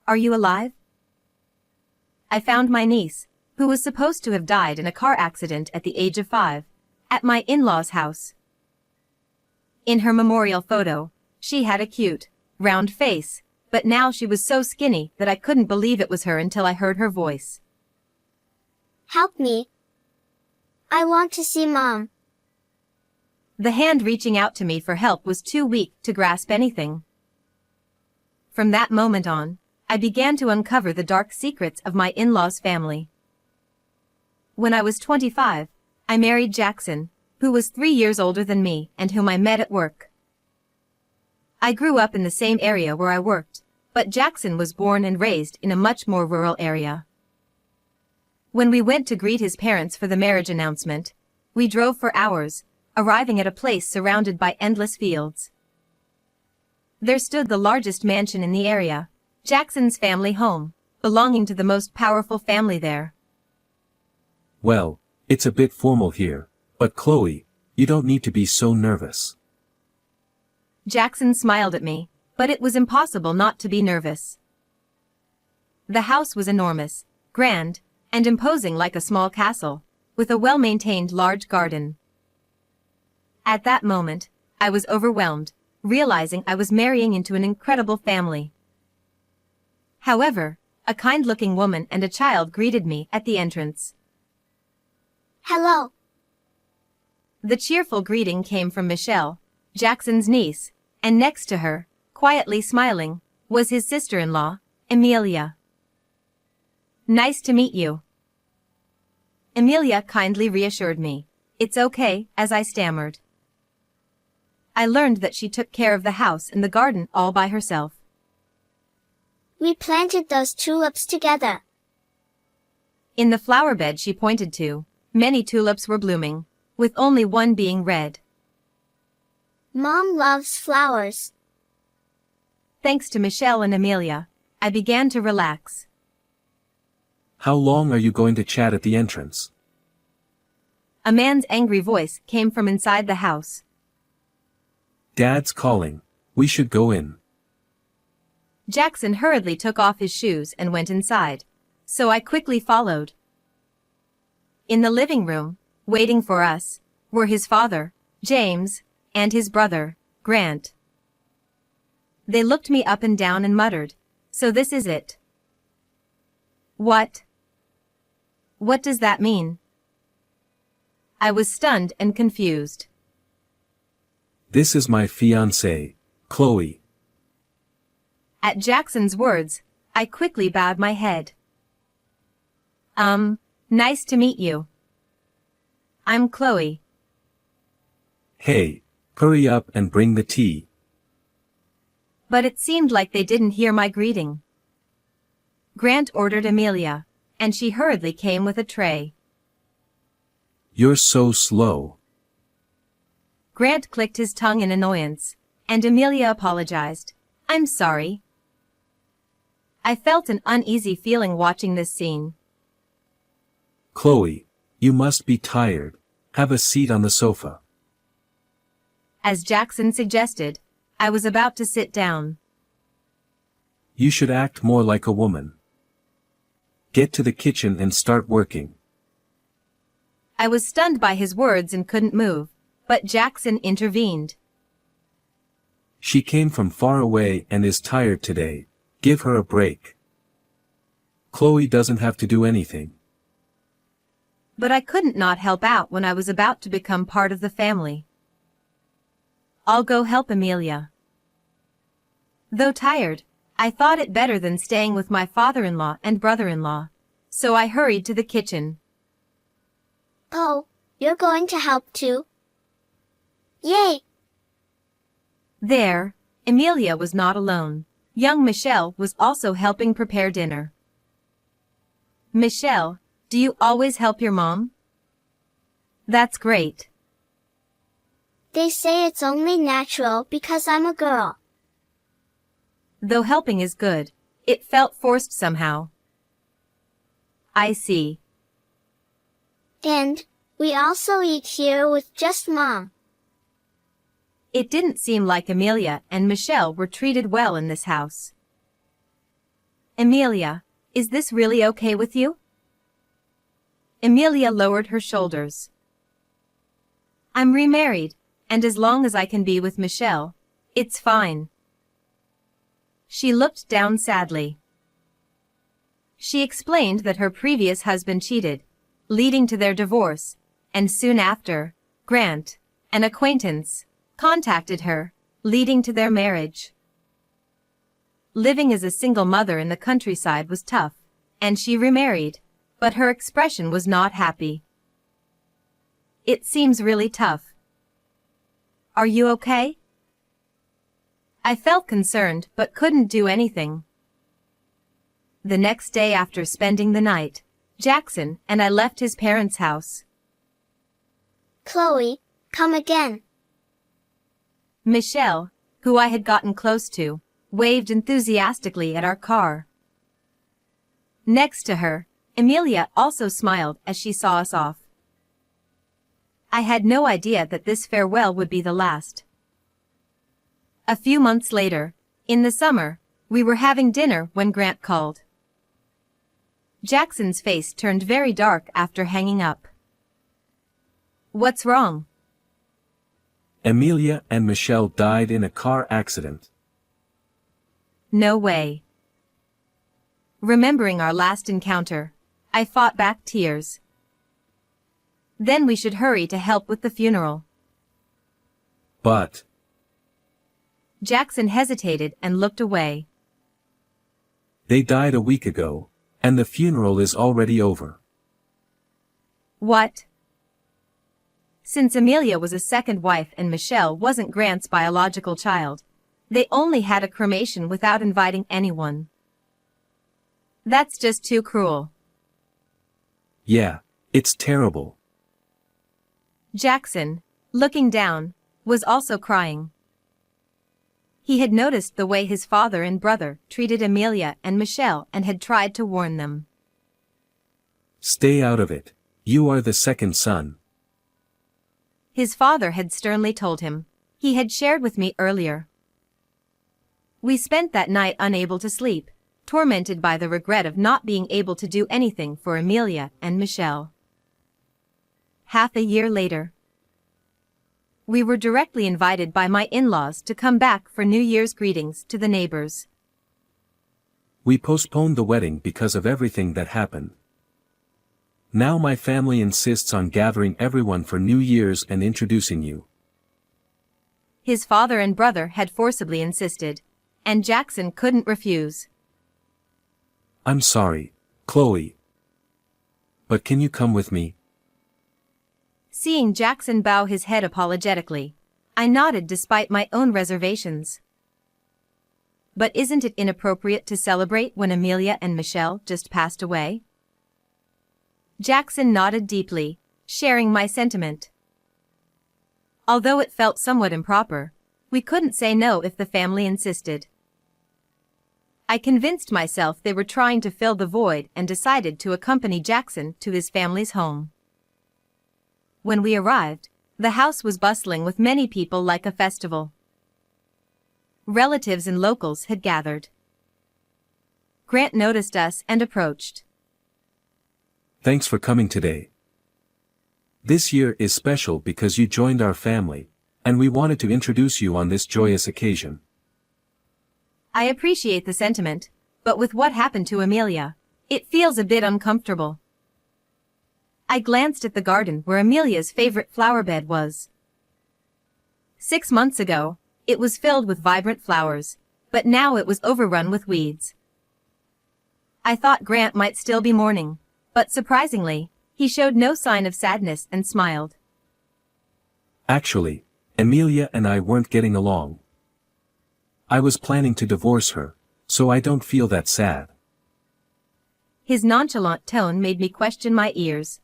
Are you alive? I found my niece, who was supposed to have died in a car accident at the age of 5, at my in-laws' house. In her memorial photo, she had a cute, round face, but now she was so skinny that I couldn't believe it was her until I heard her voice. Help me. I want to see Mom. The hand reaching out to me for help was too weak to grasp anything. From that moment on, I began to uncover the dark secrets of my in-laws' family. When I was 25, I married Jackson, who was 3 years older than me and whom I met at work. I grew up in the same area where I worked, but Jackson was born and raised in a much more rural area. When we went to greet his parents for the marriage announcement, we drove for hours, arriving at a place surrounded by endless fields. There stood the largest mansion in the area, Jackson's family home, belonging to the most powerful family there. Well, it's a bit formal here, but Chloe, you don't need to be so nervous. Jackson smiled at me, but it was impossible not to be nervous. The house was enormous, grand, and imposing like a small castle, with a well-maintained large garden. At that moment, I was overwhelmed, realizing I was marrying into an incredible family. However, a kind-looking woman and a child greeted me at the entrance. Hello. The cheerful greeting came from Michelle, Jackson's niece, and next to her, quietly smiling, was his sister-in-law, Amelia. Nice to meet you. Amelia kindly reassured me. It's okay, as I stammered. I learned that she took care of the house and the garden all by herself. We planted those tulips together. In the flower bed she pointed to, many tulips were blooming, with only one being red. Mom loves flowers. Thanks to Michelle and Amelia, I began to relax. How long are you going to chat at the entrance? A man's angry voice came from inside the house. Dad's calling. We should go in. Jackson hurriedly took off his shoes and went inside, so I quickly followed. In the living room, waiting for us, were his father, James, and his brother, Grant. They looked me up and down and muttered, "So this is it." What? What does that mean? I was stunned and confused. This is my fiancée, Chloe. At Jackson's words, I quickly bowed my head. Nice to meet you. I'm Chloe. Hey, hurry up and bring the tea. But it seemed like they didn't hear my greeting. Grant ordered Amelia, and she hurriedly came with a tray. You're so slow. Grant clicked his tongue in annoyance, and Amelia apologized. I'm sorry. I felt an uneasy feeling watching this scene. Chloe, you must be tired. Have a seat on the sofa. As Jackson suggested, I was about to sit down. You should act more like a woman. Get to the kitchen and start working. I was stunned by his words and couldn't move, but Jackson intervened. She came from far away and is tired today. Give her a break. Chloe doesn't have to do anything. But I couldn't not help out when I was about to become part of the family. I'll go help Amelia. Though tired, I thought it better than staying with my father-in-law and brother-in-law, so I hurried to the kitchen. Oh, you're going to help too? Yay! There, Amelia was not alone. Young Michelle was also helping prepare dinner. Michelle, do you always help your mom? That's great. They say it's only natural because I'm a girl. Though helping is good, it felt forced somehow. I see. And we also eat here with just Mom. It didn't seem like Amelia and Michelle were treated well in this house. Emilia, is this really okay with you? Emilia lowered her shoulders. I'm remarried, and as long as I can be with Michelle, it's fine. She looked down sadly. She explained that her previous husband cheated, leading to their divorce, and soon after, Grant, an acquaintance, contacted her, leading to their marriage. Living as a single mother in the countryside was tough, and she remarried, but her expression was not happy. It seems really tough. Are you okay? I felt concerned but couldn't do anything. The next day after spending the night, Jackson and I left his parents' house. Chloe, come again. Michelle, who I had gotten close to, waved enthusiastically at our car. Next to her, Emilia also smiled as she saw us off. I had no idea that this farewell would be the last. A few months later, in the summer, we were having dinner when Grant called. Jackson's face turned very dark after hanging up. What's wrong? Emilia and Michelle died in a car accident. No way. Remembering our last encounter, I fought back tears. Then we should hurry to help with the funeral. But Jackson hesitated and looked away. they died a week ago, and the funeral is already over. What? Since Emilia was a second wife and Michelle wasn't Grant's biological child, they only had a cremation without inviting anyone. That's just too cruel. Yeah, it's terrible. Jackson, looking down, was also crying. He had noticed the way his father and brother treated Emilia and Michelle and had tried to warn them. Stay out of it. You are the second son. His father had sternly told him. He had shared with me earlier. We spent that night unable to sleep, tormented by the regret of not being able to do anything for Emilia and Michelle. Half a year later, we were directly invited by my in-laws to come back for New Year's greetings to the neighbors. We postponed the wedding because of everything that happened. Now my family insists on gathering everyone for New Year's and introducing you. His father and brother had forcibly insisted, and Jackson couldn't refuse. I'm sorry, Chloe. But can you come with me? Seeing Jackson bow his head apologetically, I nodded despite my own reservations. But isn't it inappropriate to celebrate when Emilia and Michelle just passed away? Jackson nodded deeply, sharing my sentiment. Although it felt somewhat improper, we couldn't say no if the family insisted. I convinced myself they were trying to fill the void and decided to accompany Jackson to his family's home. When we arrived, the house was bustling with many people like a festival. Relatives and locals had gathered. Grant noticed us and approached. Thanks for coming today. This year is special because you joined our family, and we wanted to introduce you on this joyous occasion. I appreciate the sentiment, but with what happened to Emilia, it feels a bit uncomfortable. I glanced at the garden where Emilia's favorite flower bed was. 6 months ago, it was filled with vibrant flowers, but now it was overrun with weeds. I thought Grant might still be mourning, but surprisingly, he showed no sign of sadness and smiled. Actually, Emilia and I weren't getting along. I was planning to divorce her, so I don't feel that sad. His nonchalant tone made me question my ears.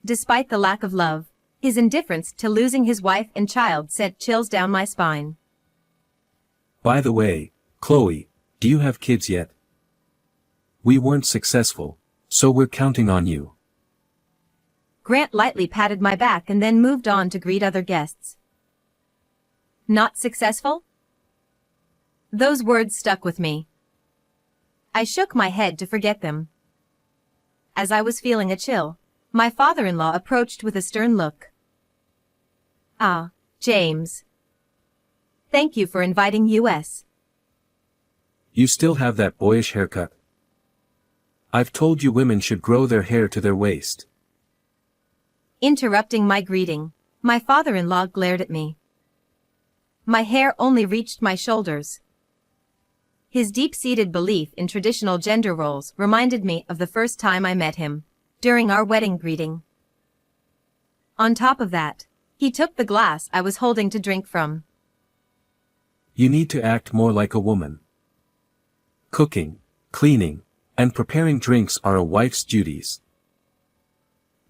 Despite the lack of love, his indifference to losing his wife and child sent chills down my spine. By the way, Chloe, do you have kids yet? We weren't successful, so we're counting on you. Grant lightly patted my back and then moved on to greet other guests. Not successful? Those words stuck with me. I shook my head to forget them. As I was feeling a chill, my father-in-law approached with a stern look. "Ah, James. Thank you for inviting us. You still have that boyish haircut. I've told you women should grow their hair to their waist." Interrupting my greeting, my father-in-law glared at me. My hair only reached my shoulders. His deep-seated belief in traditional gender roles reminded me of the first time I met him, during our wedding greeting. On top of that, he took the glass I was holding to drink from. You need to act more like a woman. Cooking, cleaning, and preparing drinks are a wife's duties.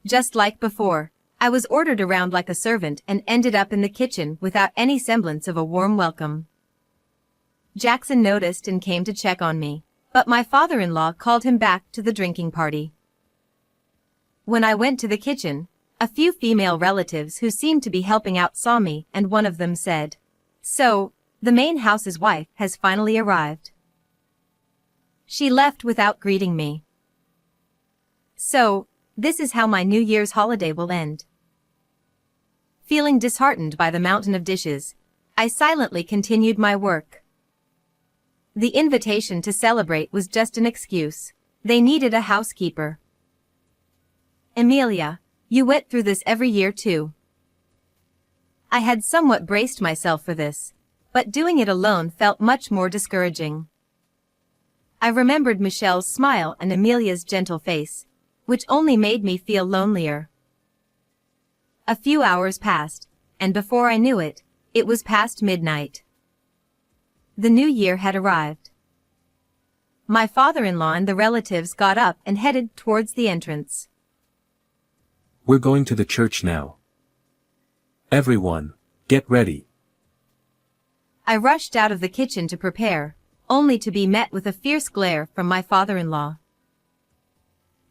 Just like before, I was ordered around like a servant and ended up in the kitchen without any semblance of a warm welcome. Jackson noticed and came to check on me, but my father-in-law called him back to the drinking party. When I went to the kitchen, a few female relatives who seemed to be helping out saw me, and one of them said, "So, the main house's wife has finally arrived." She left without greeting me. So, this is how my New Year's holiday will end. Feeling disheartened by the mountain of dishes, I silently continued my work. The invitation to celebrate was just an excuse. They needed a housekeeper. "Emilia, you went through this every year too." I had somewhat braced myself for this, but doing it alone felt much more discouraging. I remembered Michelle's smile and Emilia's gentle face, which only made me feel lonelier. A few hours passed, and before I knew it, it was past midnight. The new year had arrived. My father-in-law and the relatives got up and headed towards the entrance. We're going to the church now. Everyone, get ready. I rushed out of the kitchen to prepare, only to be met with a fierce glare from my father-in-law.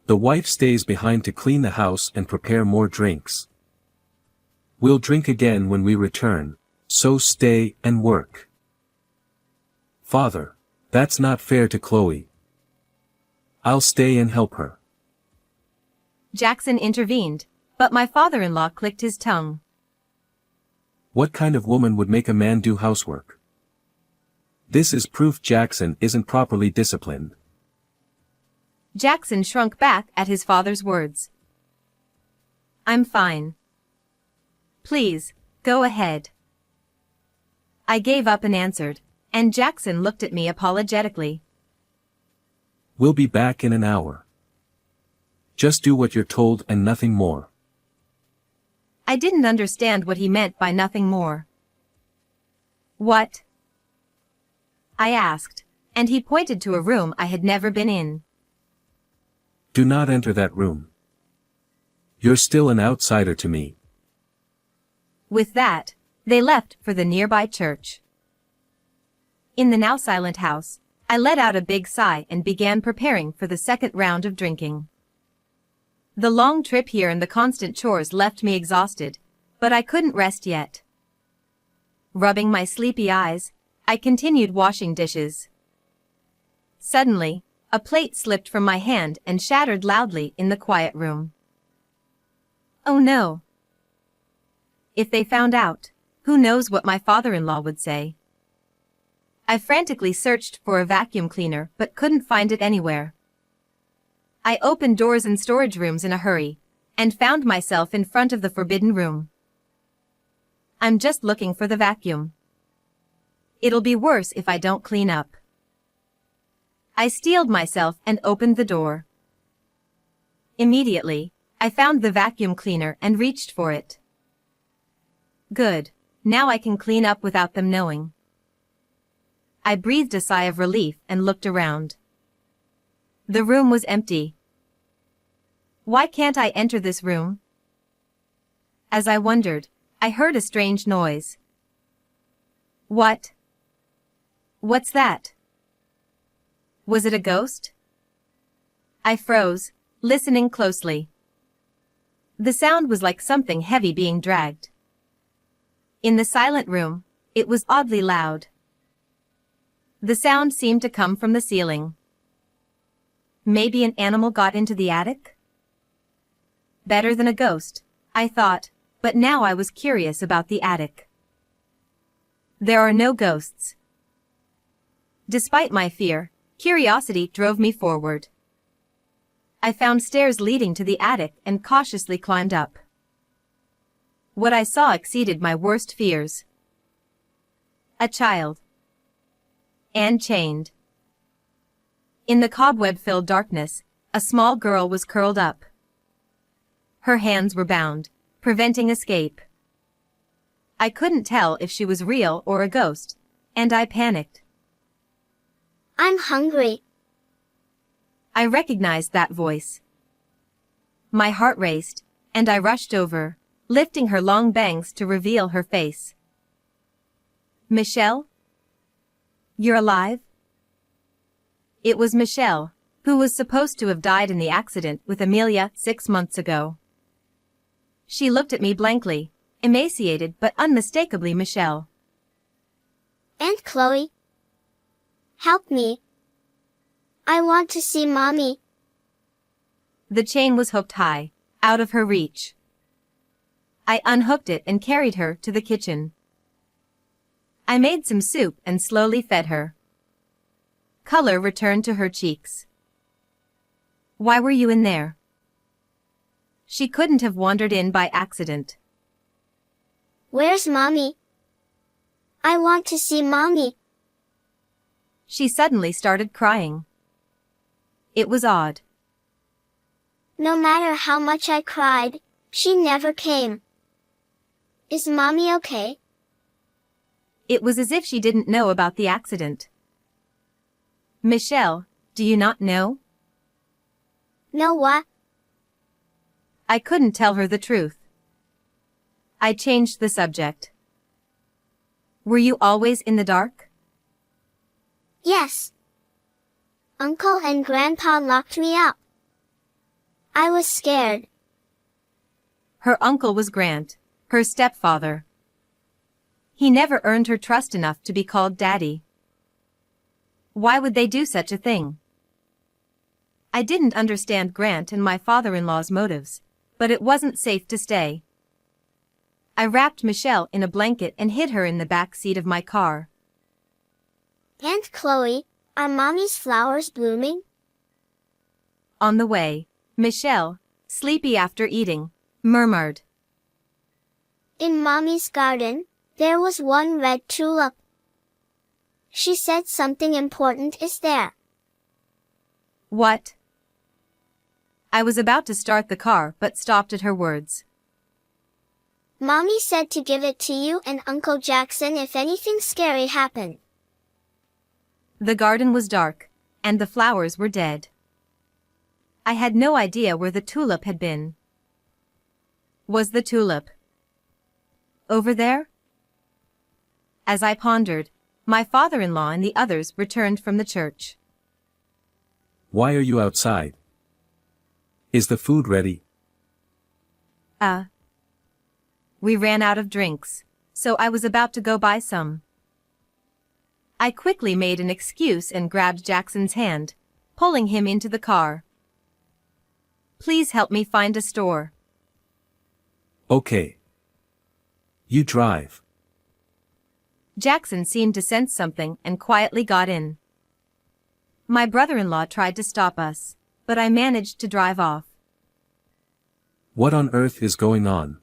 The wife stays behind to clean the house and prepare more drinks. We'll drink again when we return, so stay and work. Father, that's not fair to Chloe. I'll stay and help her. Jackson intervened, but my father-in-law clicked his tongue. What kind of woman would make a man do housework? This is proof Jackson isn't properly disciplined. Jackson shrunk back at his father's words. "I'm fine. Please, go ahead." I gave up and answered, and Jackson looked at me apologetically. We'll be back in an hour. Just do what you're told and nothing more. I didn't understand what he meant by nothing more. "What?" I asked, and he pointed to a room I had never been in. Do not enter that room. You're still an outsider to me. With that, they left for the nearby church. In the now silent house, I let out a big sigh and began preparing for the second round of drinking. The long trip here and the constant chores left me exhausted, but I couldn't rest yet. Rubbing my sleepy eyes, I continued washing dishes. Suddenly, a plate slipped from my hand and shattered loudly in the quiet room. Oh no! If they found out, who knows what my father-in-law would say. I frantically searched for a vacuum cleaner but couldn't find it anywhere. I opened doors and storage rooms in a hurry, and found myself in front of the forbidden room. I'm just looking for the vacuum. It'll be worse if I don't clean up. I steeled myself and opened the door. Immediately, I found the vacuum cleaner and reached for it. Good, now I can clean up without them knowing. I breathed a sigh of relief and looked around. The room was empty. Why can't I enter this room? As I wondered, I heard a strange noise. What? What's that? Was it a ghost? I froze, listening closely. The sound was like something heavy being dragged. In the silent room, it was oddly loud. The sound seemed to come from the ceiling. Maybe an animal got into the attic? Better than a ghost, I thought, but now I was curious about the attic. There are no ghosts. Despite my fear, curiosity drove me forward. I found stairs leading to the attic and cautiously climbed up. What I saw exceeded my worst fears. A child. And chained. In the cobweb-filled darkness, a small girl was curled up. Her hands were bound, preventing escape. I couldn't tell if she was real or a ghost, and I panicked. I'm hungry. I recognized that voice. My heart raced, and I rushed over, lifting her long bangs to reveal her face. Michelle? You're alive? It was Michelle, who was supposed to have died in the accident with Amelia 6 months ago. She looked at me blankly, emaciated but unmistakably Michelle. Aunt Chloe. Help me. I want to see Mommy. The chain was hooked high, out of her reach. I unhooked it and carried her to the kitchen. I made some soup and slowly fed her. Color returned to her cheeks. Why were you in there? She couldn't have wandered in by accident. Where's Mommy? I want to see Mommy. She suddenly started crying. It was odd. No matter how much I cried, she never came. Is Mommy okay? It was as if she didn't know about the accident. Michelle, do you not know? Know what? I couldn't tell her the truth. I changed the subject. Were you always in the dark? Yes. Uncle and Grandpa locked me up. I was scared. Her uncle was Grant, her stepfather. He never earned her trust enough to be called Daddy. Why would they do such a thing? I didn't understand Grant and my father-in-law's motives, but it wasn't safe to stay. I wrapped Michelle in a blanket and hid her in the back seat of my car. Aunt Chloe, are Mommy's flowers blooming? On the way, Michelle, sleepy after eating, murmured. In Mommy's garden, there was one red tulip. She said something important is there. What? I was about to start the car but stopped at her words. Mommy said to give it to you and Uncle Jackson if anything scary happened. The garden was dark, and the flowers were dead. I had no idea where the tulip had been. Was the tulip over there? As I pondered, my father-in-law and the others returned from the church. Why are you outside? Is the food ready? We ran out of drinks, so I was about to go buy some. I quickly made an excuse and grabbed Jackson's hand, pulling him into the car. Please help me find a store. Okay. You drive. Jackson seemed to sense something and quietly got in. My brother-in-law tried to stop us, but I managed to drive off. What on earth is going on?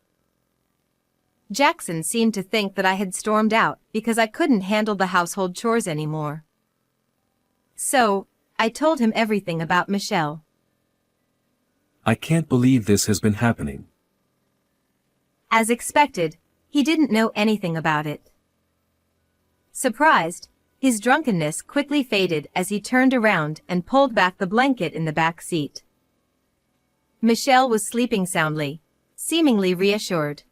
Jackson seemed to think that I had stormed out because I couldn't handle the household chores anymore. So, I told him everything about Michelle. I can't believe this has been happening. As expected, he didn't know anything about it. Surprised, his drunkenness quickly faded as he turned around and pulled back the blanket in the back seat. Michelle was sleeping soundly, seemingly reassured.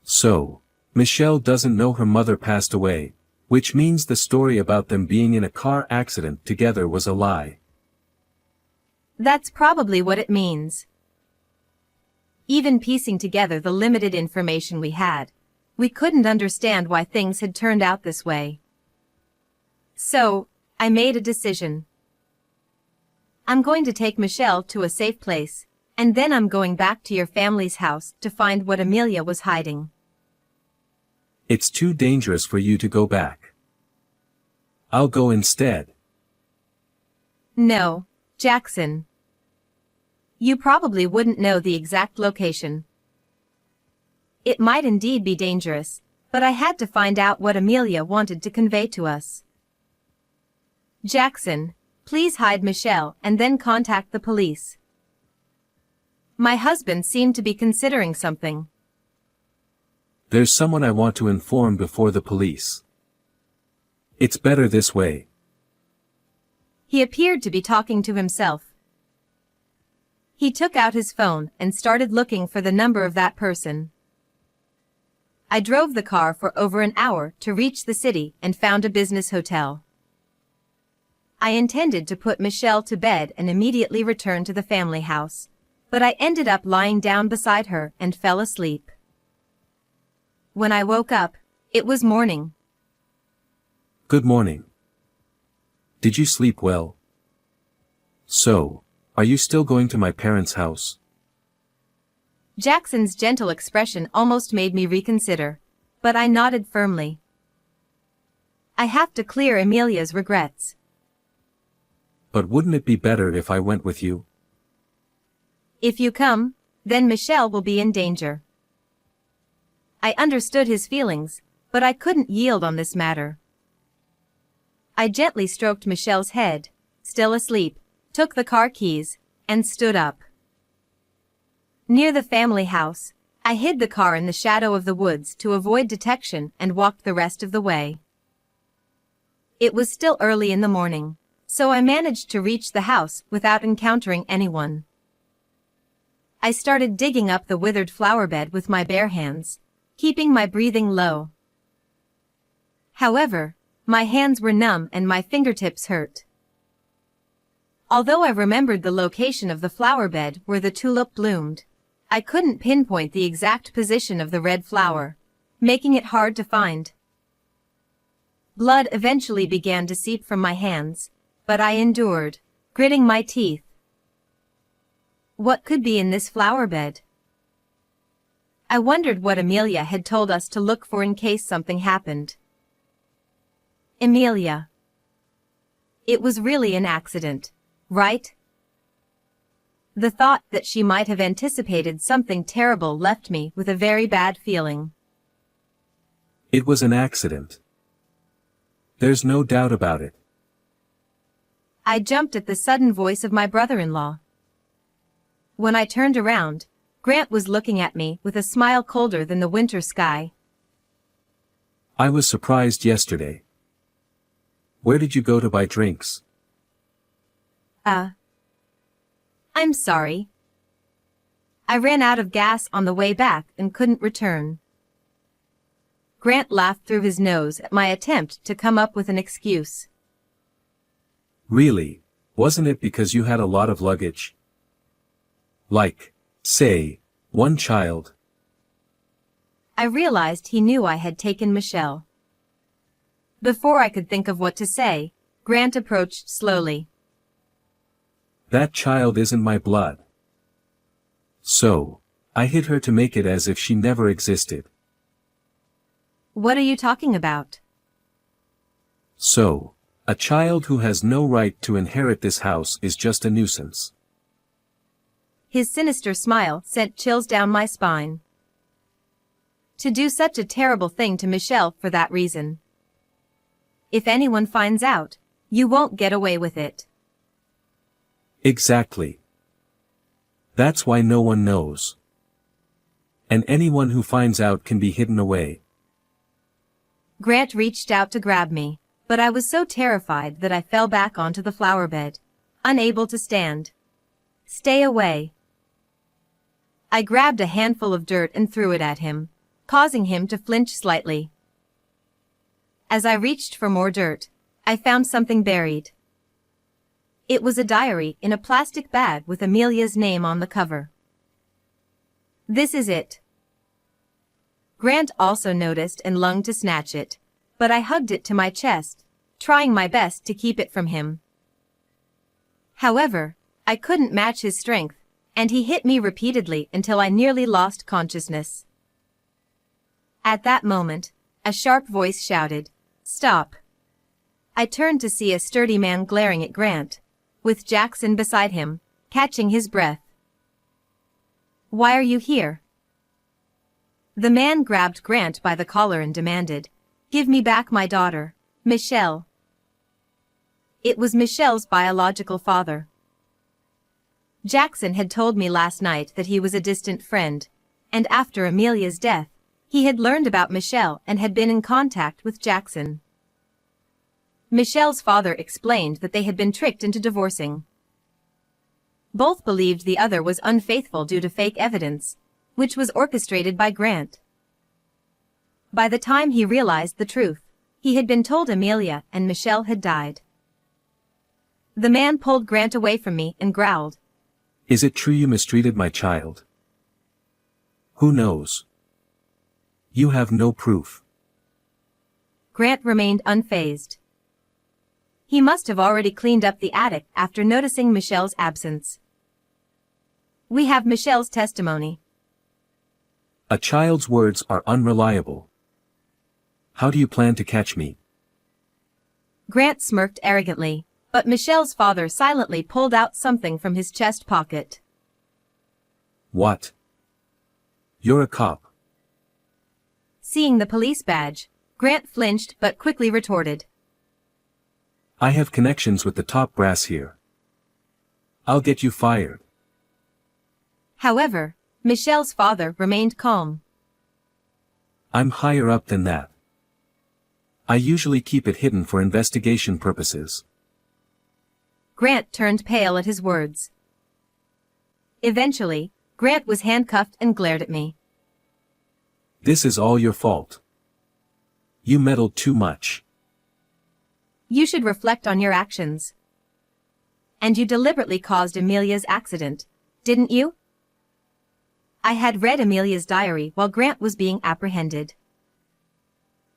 So, Michelle doesn't know her mother passed away, which means the story about them being in a car accident together was a lie. That's probably what it means. Even piecing together the limited information we had, we couldn't understand why things had turned out this way. So, I made a decision. I'm going to take Michelle to a safe place, and then I'm going back to your family's house to find what Amelia was hiding. It's too dangerous for you to go back. I'll go instead. No, Jackson. You probably wouldn't know the exact location. It might indeed be dangerous, but I had to find out what Amelia wanted to convey to us. Jackson, please hide Michelle and then contact the police. My husband seemed to be considering something. There's someone I want to inform before the police. It's better this way. He appeared to be talking to himself. He took out his phone and started looking for the number of that person. I drove the car for over an hour to reach the city and found a business hotel. I intended to put Michelle to bed and immediately return to the family house, but I ended up lying down beside her and fell asleep. When I woke up, it was morning. Good morning. Did you sleep well? So, are you still going to my parents' house? Jackson's gentle expression almost made me reconsider, but I nodded firmly. I have to clear Amelia's regrets. But wouldn't it be better if I went with you? If you come, then Michelle will be in danger. I understood his feelings, but I couldn't yield on this matter. I gently stroked Michelle's head, still asleep, took the car keys, and stood up. Near the family house, I hid the car in the shadow of the woods to avoid detection and walked the rest of the way. It was still early in the morning, so I managed to reach the house without encountering anyone. I started digging up the withered flower bed with my bare hands, keeping my breathing low. However, my hands were numb and my fingertips hurt. Although I remembered the location of the flower bed where the tulip bloomed, I couldn't pinpoint the exact position of the red flower, making it hard to find. Blood eventually began to seep from my hands, but I endured, gritting my teeth. What could be in this flower bed? I wondered what Amelia had told us to look for in case something happened. Amelia. It was really an accident, right? The thought that she might have anticipated something terrible left me with a very bad feeling. It was an accident. There's no doubt about it. I jumped at the sudden voice of my brother-in-law. When I turned around, Grant was looking at me with a smile colder than the winter sky. I was surprised yesterday. Where did you go to buy drinks? I'm sorry. I ran out of gas on the way back and couldn't return. Grant laughed through his nose at my attempt to come up with an excuse. Really, wasn't it because you had a lot of luggage? Like, say, one child. I realized he knew I had taken Michelle. Before I could think of what to say, Grant approached slowly. That child isn't my blood. So, I hid her to make it as if she never existed. What are you talking about? So, a child who has no right to inherit this house is just a nuisance. His sinister smile sent chills down my spine. To do such a terrible thing to Michelle for that reason. If anyone finds out, you won't get away with it. Exactly. That's why no one knows. And anyone who finds out can be hidden away. Grant reached out to grab me, but I was so terrified that I fell back onto the flower bed, unable to stand. Stay away. I grabbed a handful of dirt and threw it at him, causing him to flinch slightly. As I reached for more dirt, I found something buried. It was a diary in a plastic bag with Amelia's name on the cover. This is it. Grant also noticed and longed to snatch it, but I hugged it to my chest, trying my best to keep it from him. However, I couldn't match his strength, and he hit me repeatedly until I nearly lost consciousness. At that moment, a sharp voice shouted, "Stop!" I turned to see a sturdy man glaring at Grant, with Jackson beside him, catching his breath. "Why are you here?" The man grabbed Grant by the collar and demanded, "Give me back my daughter, Michelle." It was Michelle's biological father. Jackson had told me last night that he was a distant friend, and after Amelia's death, he had learned about Michelle and had been in contact with Jackson. Michelle's father explained that they had been tricked into divorcing. Both believed the other was unfaithful due to fake evidence, which was orchestrated by Grant. By the time he realized the truth, he had been told Amelia and Michelle had died. The man pulled Grant away from me and growled, "Is it true you mistreated my child?" "Who knows? You have no proof." Grant remained unfazed. He must have already cleaned up the attic after noticing Michelle's absence. "We have Michelle's testimony." A child's words are unreliable. How do you plan to catch me? Grant smirked arrogantly, but Michelle's father silently pulled out something from his chest pocket. What? You're a cop. Seeing the police badge, Grant flinched but quickly retorted, I have connections with the top brass here. I'll get you fired. However, Michelle's father remained calm. I'm higher up than that. I usually keep it hidden for investigation purposes. Grant turned pale at his words. Eventually, Grant was handcuffed and glared at me. This is all your fault. You meddled too much. You should reflect on your actions. And you deliberately caused Amelia's accident, didn't you? I had read Amelia's diary while Grant was being apprehended.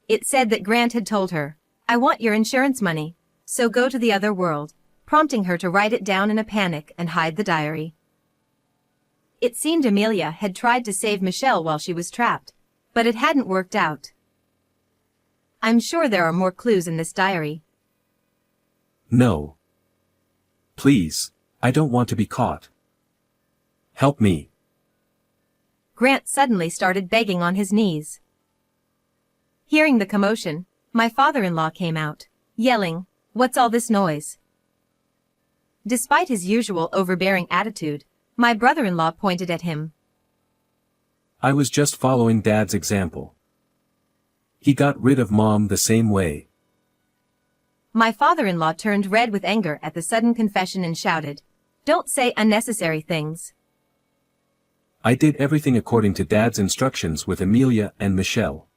It said that Grant had told her, I want your insurance money, so go to the other world, prompting her to write it down in a panic and hide the diary. It seemed Amelia had tried to save Michelle while she was trapped, but it hadn't worked out. I'm sure there are more clues in this diary. No. Please, I don't want to be caught. Help me. Grant suddenly started begging on his knees. Hearing the commotion, my father-in-law came out, yelling, What's all this noise? Despite his usual overbearing attitude, my brother-in-law pointed at him. I was just following Dad's example. He got rid of Mom the same way. My father-in-law turned red with anger at the sudden confession and shouted, Don't say unnecessary things. I did everything according to Dad's instructions with Amelia and Michelle.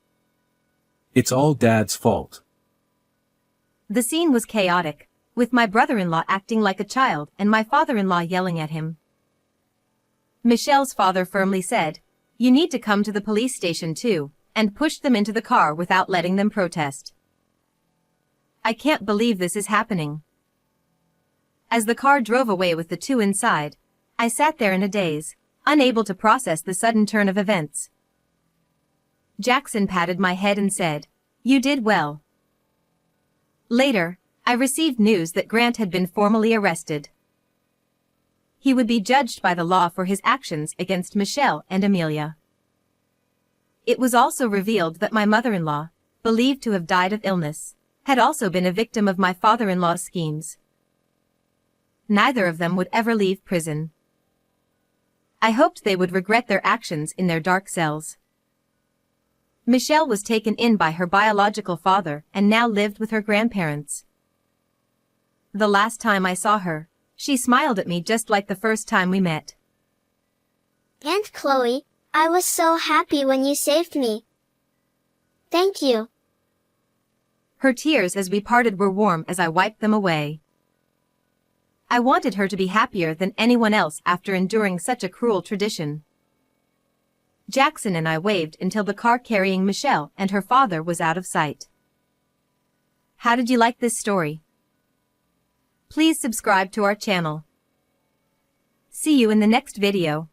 It's all Dad's fault. The scene was chaotic, with my brother-in-law acting like a child and my father-in-law yelling at him. Michelle's father firmly said, You need to come to the police station too, and pushed them into the car without letting them protest. I can't believe this is happening. As the car drove away with the two inside, I sat there in a daze, unable to process the sudden turn of events. Jackson patted my head and said, You did well. Later, I received news that Grant had been formally arrested. He would be judged by the law for his actions against Michelle and Amelia. It was also revealed that my mother-in-law, believed to have died of illness, had also been a victim of my father-in-law's schemes. Neither of them would ever leave prison. I hoped they would regret their actions in their dark cells. Michelle was taken in by her biological father and now lived with her grandparents. The last time I saw her, she smiled at me just like the first time we met. Aunt Chloe, I was so happy when you saved me. Thank you. Her tears as we parted were warm as I wiped them away. I wanted her to be happier than anyone else after enduring such a cruel tradition. Jackson and I waved until the car carrying Michelle and her father was out of sight. How did you like this story? Please subscribe to our channel. See you in the next video.